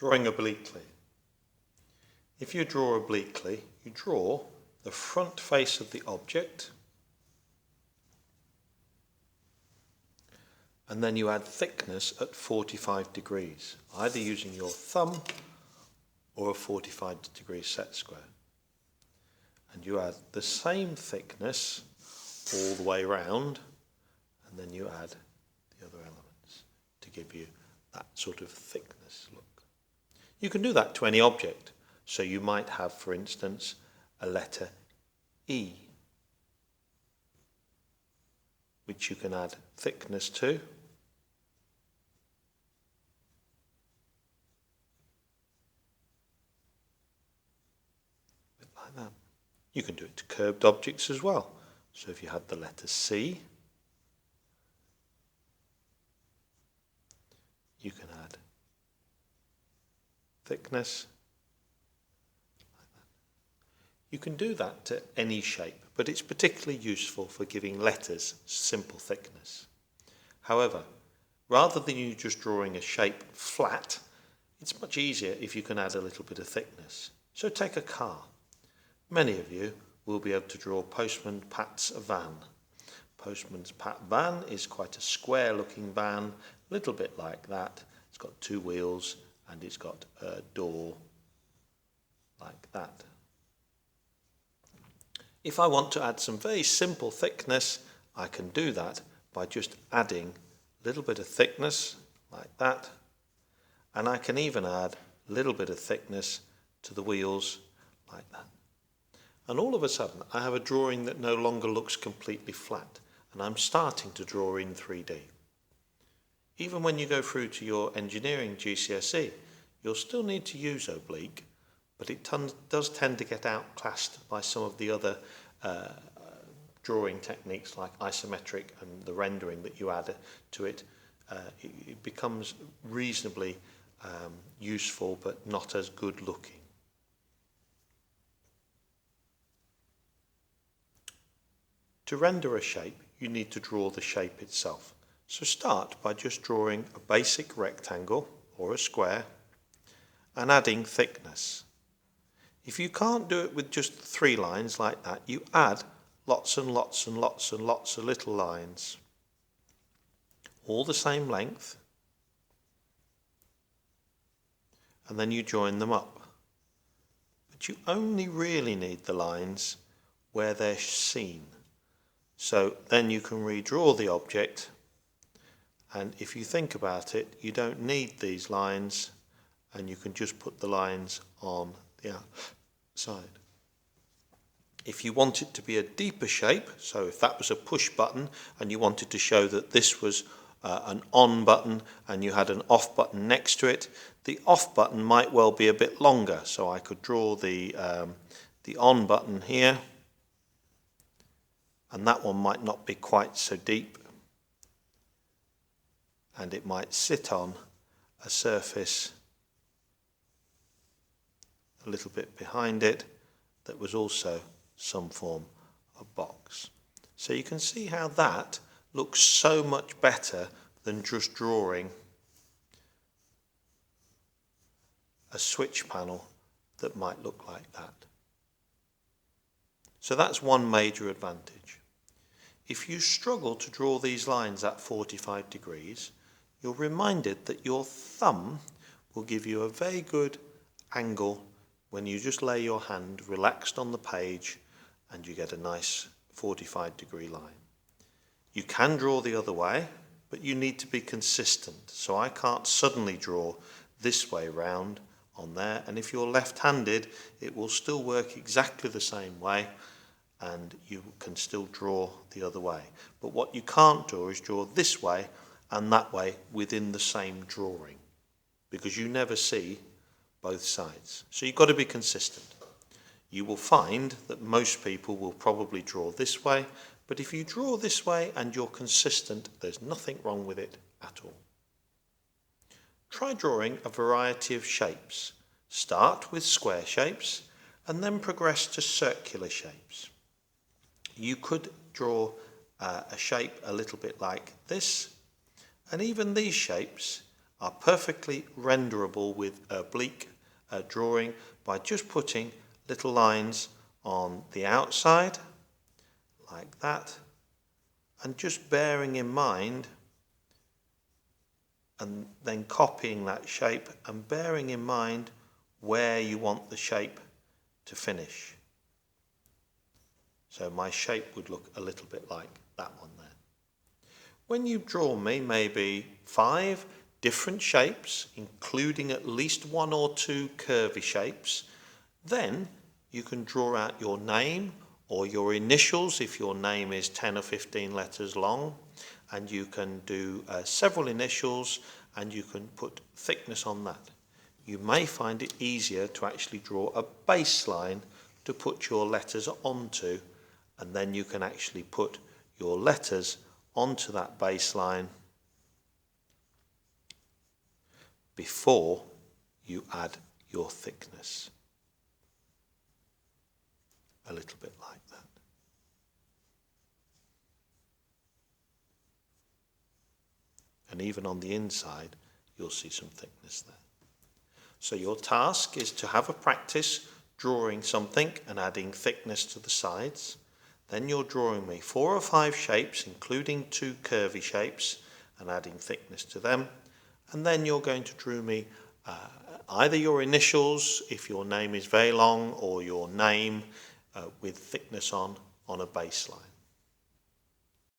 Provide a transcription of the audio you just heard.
Drawing obliquely. If you draw obliquely, you draw the front face of the object and then you add thickness at 45 degrees, either using your thumb or a 45-degree set square. And you add the same thickness all the way round, and then you add the other elements to give you that sort of thickness look. You can do that to any object. So you might have, for instance, a letter E, which you can add thickness to. Like that. You can do it to curved objects as well. So if you had the letter C, you can add thickness. You can do that to any shape, but it's particularly useful for giving letters simple thickness. However, rather than you just drawing a shape flat, it's much easier if you can add a little bit of thickness. So take a car. Many of you will be able to draw Postman Pat's van. Postman's Pat van is quite a square looking van, a little bit like that. It's got two wheels and it's got a door like that. If I want to add some very simple thickness, I can do that by just adding a little bit of thickness like that, and I can even add a little bit of thickness to the wheels like that. And all of a sudden I have a drawing that no longer looks completely flat, and I'm starting to draw in 3D. Even when you go through to your engineering GCSE, you'll still need to use oblique, but it does tend to get outclassed by some of the other drawing techniques like isometric and the rendering that you add to it. It becomes reasonably useful but not as good looking. To render a shape, you need to draw the shape itself. So start by just drawing a basic rectangle or a square and adding thickness. If you can't do it with just 3 lines like that, you add lots and lots and lots and lots of little lines, all the same length, and then you join them up. But you only really need the lines where they're seen. So then you can redraw the object, and if you think about it, you don't need these lines, and you can just put the lines on the outside. If you want it to be a deeper shape, so if that was a push button and you wanted to show that this was an on button and you had an off button next to it, the off button might well be a bit longer. So I could draw the on button here, and that one might not be quite so deep, and it might sit on a surface a little bit behind it that was also some form of box. So you can see how that looks so much better than just drawing a switch panel that might look like that. So that's one major advantage. If you struggle to draw these lines at 45 degrees, you're reminded that your thumb will give you a very good angle when you just lay your hand relaxed on the page and you get a nice 45-degree line. You can draw the other way, but you need to be consistent. So I can't suddenly draw this way round on there, and if you're left-handed, it will still work exactly the same way, and you can still draw the other way. But what you can't do is draw this way and that way within the same drawing, because you never see both sides. So you've got to be consistent. You will find that most people will probably draw this way, but if you draw this way and you're consistent, there's nothing wrong with it at all. Try drawing a variety of shapes. Start with square shapes and then progress to circular shapes. You could draw a shape a little bit like this, and even these shapes are perfectly renderable with oblique drawing by just putting little lines on the outside like that, and just bearing in mind and then copying that shape and bearing in mind where you want the shape to finish. So my shape would look a little bit like that one there. When you draw me maybe 5 different shapes, including at least 1 or 2 curvy shapes, then you can draw out your name or your initials if your name is 10 or 15 letters long, and you can do several initials and you can put thickness on that. You may find it easier to actually draw a baseline to put your letters onto, and then you can actually put your letters onto that baseline before you add your thickness. A little bit like that. And even on the inside, you'll see some thickness there. So your task is to have a practice drawing something and adding thickness to the sides. Then you're drawing me 4 or 5 shapes, including 2 curvy shapes, and adding thickness to them. And then you're going to draw me either your initials, if your name is very long, or your name with thickness on a baseline.